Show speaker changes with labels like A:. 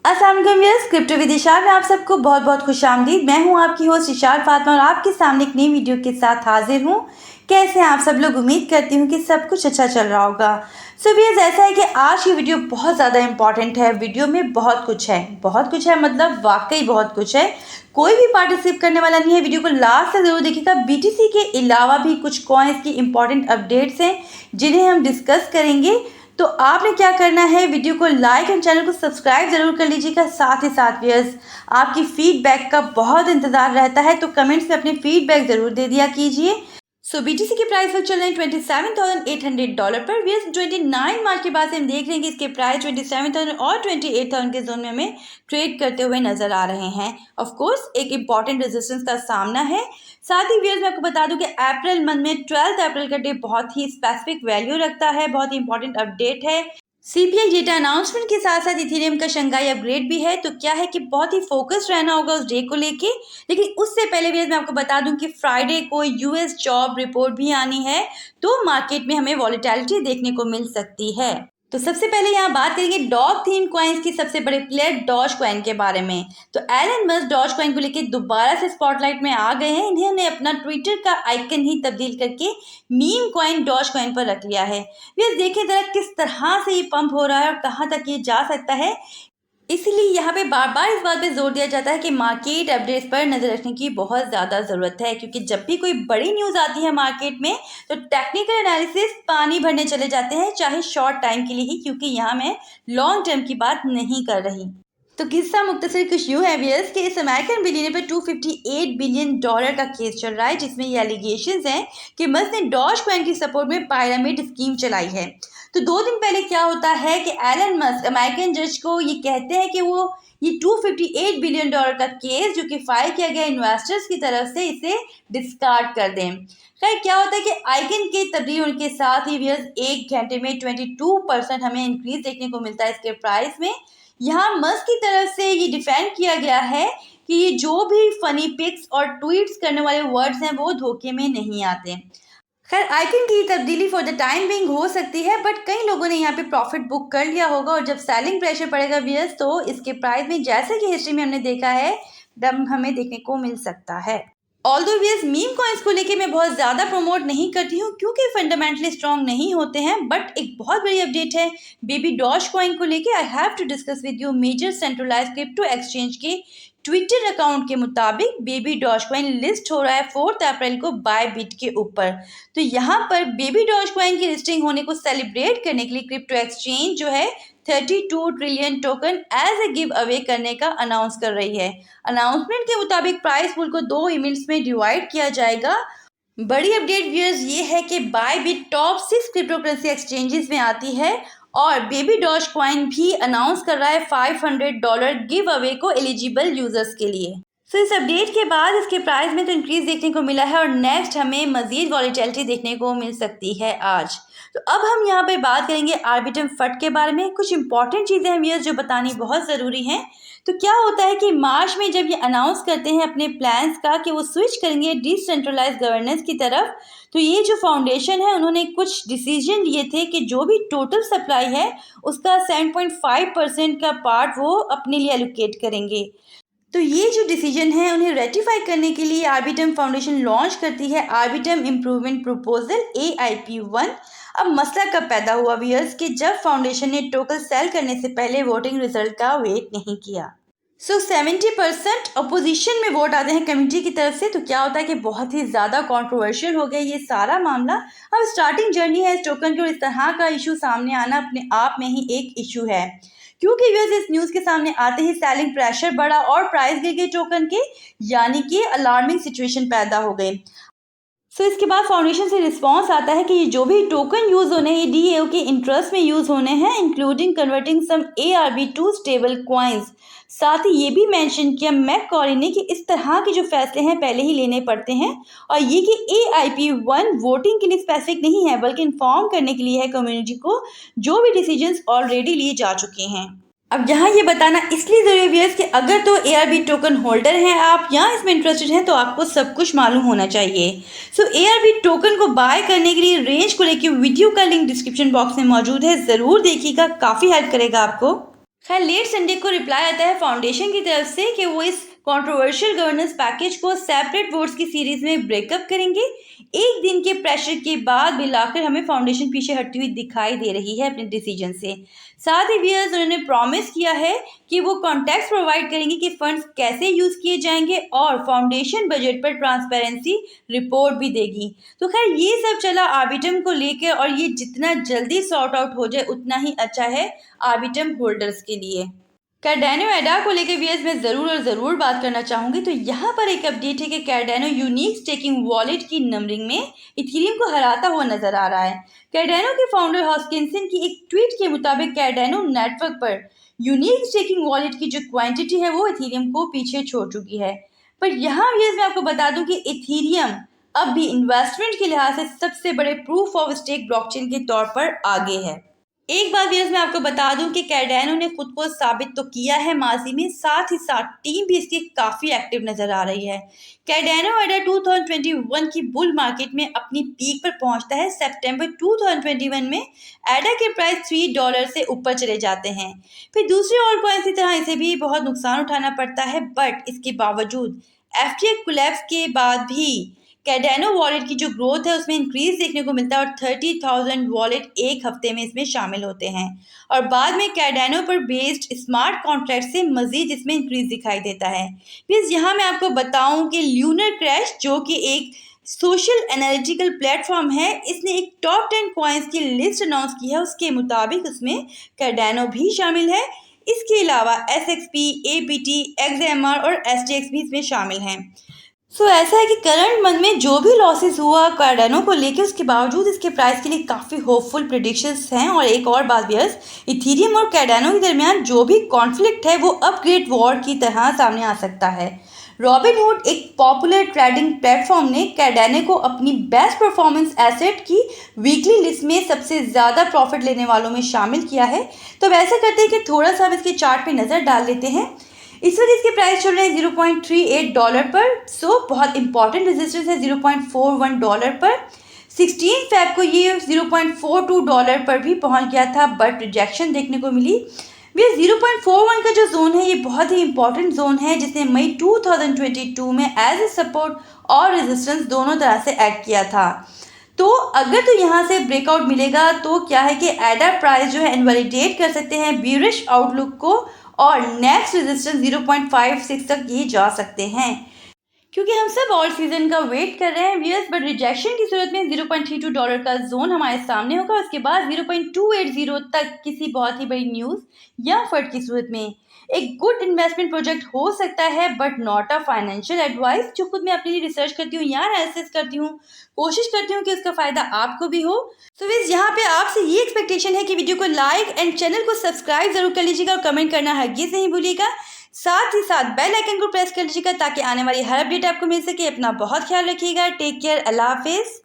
A: अस्सलाम वालेकुम viewers, crypto with इशार में आप सबको बहुत बहुत खुशामदीद। मैं हूं आपकी होस्ट इशार फातिमा और आपके सामने एक नई वीडियो के साथ हाजिर हूं। कैसे हैं आप सब लोग? उम्मीद करती हूं कि सब कुछ अच्छा चल रहा होगा। सो व्यूअर्स, ऐसा है कि आज की वीडियो बहुत ज़्यादा इंपॉर्टेंट है। वीडियो में बहुत कुछ है मतलब वाकई बहुत कुछ है। कोई भी पार्टिसिपेट करने वाला नहीं है। वीडियो को लास्ट तक जरूर देखिएगा। बीटीसी के अलावा भी कुछ कॉइन्स की इंपॉर्टेंट अपडेट्स हैं जिन्हें हम डिस्कस करेंगे। तो आपने क्या करना है, वीडियो को लाइक एंड चैनल को सब्सक्राइब जरूर कर लीजिएगा। साथ ही साथ व्यूअर्स, आपकी फीडबैक का बहुत इंतजार रहता है, तो कमेंट्स में अपने फीडबैक जरूर दे दिया कीजिए। सो बीटीसी के प्राइस पर चल रहे हैं $27,800 पर। व्यूअर्स, 29 मार्च के बाद से हम देख रहे हैं कि इसके प्राइस 27,000 और 28,000 के जोन में हमें ट्रेड करते हुए नजर आ रहे हैं। ऑफ कोर्स एक इंपॉर्टेंट रेजिस्टेंस का सामना है। साथ ही व्यूअर्स, मैं आपको बता दूं कि अप्रैल मंथ में 12 अप्रैल का डे बहुत ही स्पेसिफिक वैल्यू रखता है, बहुत ही इंपॉर्टेंट अपडेट है। सीपीआई डेटा अनाउंसमेंट के साथ साथ इथेरियम का शंघाई अपग्रेड भी है। तो क्या है कि बहुत ही फोकस्ड रहना होगा उस डे को लेके। लेकिन उससे पहले भी मैं आपको बता दूं कि फ्राइडे को यूएस जॉब रिपोर्ट भी आनी है, तो मार्केट में हमें वॉलेटिलिटी देखने को मिल सकती है। तो सबसे पहले यहाँ बात करेंगे डॉग थीम कॉइन्स की सबसे बड़े प्लेयर डॉज कॉइन के बारे में। तो एलन मस्क डॉज कॉइन को लेकर दोबारा से स्पॉटलाइट में आ गए हैं। इन्होंने अपना ट्विटर का आइकन ही तब्दील करके मीम कॉइन डॉज कॉइन पर रख लिया है। ये देखिए जरा किस तरह से ये पंप हो रहा है और कहाँ तक ये जा सकता है। इसलिए यहाँ पे बार बार इस बात पे जोर दिया जाता है कि मार्केट अपडेट्स पर नजर रखने की बहुत ज़्यादा ज़रूरत है, क्योंकि जब भी कोई बड़ी न्यूज़ आती है मार्केट में तो टेक्निकल एनालिसिस पानी भरने चले जाते हैं, चाहे शॉर्ट टाइम के लिए ही, क्योंकि यहाँ मैं लॉन्ग टर्म की बात नहीं कर रही। तो किस्सा मुख्तसर कुछ यूँ है व्यूअर्स कि इस अमेरिकन बिलियनर पर $258 बिलियन का केस चल रहा है, जिसमें ये एलिगेशंस हैं कि मस्क ने डॉज कॉइन की सपोर्ट में पायरामिड स्कीम चलाई है। तो 2 दिन पहले क्या होता है कि एलन मस्क अमेरिकन जज को ये कहते हैं कि वो ये $258 बिलियन का केस जो कि फाइल किया गया इन्वेस्टर्स की तरफ से, इसे डिस्कार्ड कर दें। खैर, क्या होता है कि आइकन के तब्दील होने के साथ ही व्यूअर्स 1 घंटे में 22% हमें इंक्रीज देखने को मिलता है इसके प्राइस में। यहाँ मस्क की तरफ से ये डिफेंड किया गया है कि ये जो भी फनी पिक्स और ट्वीट्स करने वाले वर्ड्स हैं वो धोखे में नहीं आते। खैर, आइकन की तब्दीली फॉर द टाइम बिंग हो सकती है, बट कई लोगों ने यहाँ पे प्रॉफिट बुक कर लिया होगा और जब सेलिंग प्रेशर पड़ेगा व्यूअर्स तो इसके प्राइस में, जैसे कि हिस्ट्री में हमने देखा है, दम हमें देखने को मिल सकता है। ऑल्दो व्यूअर्स, मीम कॉइन्स को लेके मैं बहुत ज़्यादा प्रमोट नहीं करती हूँ क्योंकि फंडामेंटली स्ट्रॉन्ग नहीं होते हैं, बट एक बहुत बड़ी अपडेट है बेबी डॉज कॉइन को लेके। I have to discuss with you. Major centralised crypto exchange के ट्विटर अकाउंट के मुताबिक बेबी डॉज कॉइन लिस्ट हो रहा है 4 अप्रैल को बायबिट के ऊपर। तो यहाँ पर बेबी डॉज कॉइन की लिस्टिंग होने को सेलिब्रेट करने के लिए क्रिप्टो एक्सचेंज जो है 32 trillion token as a giveaway करने का अनाउंस कर रही है। अनाउंसमेंट के मुताबिक प्राइस पूल को 2 इवेंट्स में डिवाइड किया जाएगा। बड़ी अपडेट व्यूअर्स ये है कि Bybit top 6 crypto currency exchanges में आती है और बेबी डॉज कॉइन भी अनाउंस कर रहा है $500 गिव अवे को एलिजिबल यूजर्स के लिए। सो इस अपडेट के बाद इसके प्राइस में तो इंक्रीज देखने को मिला है और नेक्स्ट हमें मजीद वॉलेटिलिटी देखने को मिल सकती है आज। तो अब हम यहाँ पे बात करेंगे आर्बिट्रम फट के बारे में। कुछ इंपॉर्टेंट चीज़ें हैं व्यूअर्स जो बतानी बहुत ज़रूरी हैं। तो क्या होता है कि मार्च में जब ये अनाउंस करते हैं अपने प्लान्स का कि वो स्विच करेंगे डिसेंट्रलाइज गवर्नेंस की तरफ, तो ये जो फाउंडेशन है उन्होंने कुछ डिसीजन लिए थे कि जो भी टोटल सप्लाई है उसका 7.5% का पार्ट वो अपने लिए एलोकेट करेंगे। तो ये जो डिसीजन है उन्हें रेटिफाई करने के लिए आर्बिट्रम फाउंडेशन लॉन्च करती है आर्बिट्रम इम्प्रूवमेंट प्रपोजल AIP-1। अब मसला कब पैदा हुआ व्यूअर्स कि जब फाउंडेशन ने टोकन सेल करने से पहले वोटिंग रिजल्ट का वेट नहीं किया। 70% अपोजिशन में वोट आते हैं कमेटी की तरफ से। तो क्या होता है कि बहुत ही ज़्यादा कंट्रोवर्शियल हो गया ये सारा मामला। अब स्टार्टिंग जर्नी है इस टोकन की और इस तरह का इशू सामने आना अपने आप में ही एक इशू है, क्योंकि व्यूअर्स इस न्यूज़ के सामने आते ही सेलिंग प्रेशर बढ़ा और प्राइस गिर गई टोकन के, यानी कि अलार्मिंग सिचुएशन पैदा हो गई। इसके बाद फाउंडेशन से रिस्पांस आता है कि ये जो भी टोकन यूज़ होने हैं ये DAO के इंटरेस्ट में यूज़ होने हैं, including converting some ARB to stable coins. साथ ही ये भी मेंशन किया मैककॉरी ने कि इस तरह के जो फैसले हैं पहले ही लेने पड़ते हैं और ये कि AIP-1 वोटिंग के लिए स्पेसिफिक नहीं है बल्कि इन्फॉर्म करने के लिए है कम्युनिटी को जो भी डिसीजंस ऑलरेडी लिए जा चुके हैं। अब यहाँ ये बताना इसलिए ज़रूरी है कि अगर तो ARB टोकन होल्डर हैं आप या इसमें इंटरेस्टेड हैं तो आपको सब कुछ मालूम होना चाहिए। ARB टोकन को बाय करने के लिए रेंज को लेकर वीडियो का लिंक डिस्क्रिप्शन बॉक्स में मौजूद है, ज़रूर देखिएगा, काफ़ी हेल्प करेगा आपको। खैर लेट संडे को रिप्लाई आता है फाउंडेशन की तरफ से कि वो इस कंट्रोवर्शियल गवर्नेंस पैकेज को सेपरेट वोट्स की सीरीज में ब्रेकअप करेंगे। एक दिन के प्रेशर के बाद मिलाकर हमें फाउंडेशन पीछे हटती हुई दिखाई दे रही है अपने डिसीजन से। साथ ही व्यूअर्स उन्होंने प्रॉमिस किया है कि वो कॉन्टेक्स्ट प्रोवाइड करेंगे कि फंड्स कैसे यूज किए जाएंगे और फाउंडेशन बजट पर ट्रांसपेरेंसी रिपोर्ट भी देगी। तो खैर ये सब चला आर्बिट्रम को लेकर और ये जितना जल्दी सॉर्ट आउट हो जाए उतना ही अच्छा है आर्बिट्रम होल्डर्स के लिए। कार्डेनो एडा को लेकर वीएस मैं ज़रूर बात करना चाहूँगी। तो यहाँ पर एक अपडेट है कि कार्डेनो यूनिक स्टेकिंग वॉलेट की नंबरिंग में इथेरियम को हराता हुआ नजर आ रहा है। कार्डेनो के फाउंडर हॉस्किंसन की एक ट्वीट के मुताबिक कार्डेनो नेटवर्क पर यूनिक स्टेकिंग वॉलेट की जो क्वांटिटी है वो इथेरियम को पीछे छोड़ चुकी है। पर यहाँ वीएस मैं आपको बता दूँ कि इथेरियम अब भी इन्वेस्टमेंट के लिहाज से सबसे बड़े प्रूफ ऑफ स्टेक ब्लॉकचेन के तौर पर आगे है। एक बात व्यूअर्स मैं आपको बता दूं कि कार्डेनो ने खुद को साबित तो किया है माजी में, साथ ही साथ टीम भी इसकी काफ़ी एक्टिव नज़र आ रही है। कार्डेनो एडा 2021 की बुल मार्केट में अपनी पीक पर पहुंचता है। सितंबर 2021 में एडा के प्राइस $3 से ऊपर चले जाते हैं। फिर दूसरी और कॉइन्स की तरह इसे भी बहुत नुकसान उठाना पड़ता है, बट इसके बावजूद FTX कोलैप्स के बाद भी कार्डेनो वॉलेट की जो ग्रोथ है उसमें इंक्रीज देखने को मिलता है और 30,000 वॉलेट एक हफ्ते में इसमें शामिल होते हैं और बाद में कार्डेनो पर बेस्ड स्मार्ट कॉन्ट्रैक्ट से मजीद इसमें इंक्रीज दिखाई देता है। प्लीज़ यहाँ मैं आपको बताऊं कि ल्यूनर क्रैश जो कि एक सोशल एनालिटिकल प्लेटफॉर्म है, इसने एक टॉप 10 कॉइन्स की लिस्ट अनाउंस की है। उसके मुताबिक उसमें कार्डेनो भी शामिल है। इसके अलावा SXP, APT, XMR और STX भी इसमें शामिल हैं। ऐसा है कि करंट मंथ में जो भी लॉसेस हुआ कार्डेनो को लेके, उसके बावजूद इसके प्राइस के लिए काफ़ी होपफुल प्रेडिक्शंस हैं। और एक और बात व्यूअर्स, इथेरियम और कार्डेनो के दरमियान जो भी कॉन्फ्लिक्ट है वो अपग्रेड वॉर की तरह सामने आ सकता है। रॉबिनहुड एक पॉपुलर ट्रेडिंग प्लेटफॉर्म ने कार्डेनो को अपनी बेस्ट परफॉर्मेंस एसेट की वीकली लिस्ट में सबसे ज़्यादा प्रॉफिट लेने वालों में शामिल किया है। तो अब ऐसा करते हैं कि थोड़ा सा हम इसके चार्ट पे नज़र डाल लेते हैं। इस वक्त इसके प्राइस चल रहे हैं $0.38 पर। बहुत इंपॉर्टेंट रेजिस्टेंस है $0.41 पर। 16 फेब को ये $0.42 पर भी पहुंच गया था, बट रिजेक्शन देखने को मिली। भैया 0.41 का जो जोन है ये बहुत ही इंपॉर्टेंट जोन है जिसने मई 2022 में एज ए सपोर्ट और रेजिस्टेंस दोनों तरह से एक्ट किया था। तो अगर तो यहाँ से ब्रेकआउट मिलेगा तो क्या है कि एडा प्राइस जो है इनवैलिडेट कर सकते हैं बियरिश आउटलुक को और नेक्स्ट रेजिस्टेंस 0.56 तक ये जा सकते हैं, क्योंकि हम सब ऑल सीजन का वेट कर रहे हैं व्यूअर्स। बट रिजेक्शन की सूरत में $0.32 का जोन हमारे सामने होगा। उसके बाद 0.280 तक किसी बहुत ही बड़ी न्यूज़ या फट की सूरत में एक गुड इन्वेस्टमेंट प्रोजेक्ट हो सकता है, but not a financial advice. जो खुद मैं अपनी रिसर्च करती हूँ या एनालिसिस करती हूँ, कोशिश करती हूँ कि उसका फ़ायदा आपको भी हो। तो इस यहाँ पे आपसे ये एक्सपेक्टेशन है कि वीडियो को लाइक एंड चैनल को सब्सक्राइब जरूर कर लीजिएगा और कमेंट करना हरगिज़ नहीं भूलिएगा। साथ ही साथ बेल आइकन को प्रेस कर लीजिएगा ताकि आने वाली हर अपडेट आपको मिल सके। अपना बहुत ख्याल रखिएगा। Take care. अल्लाह हाफिज़।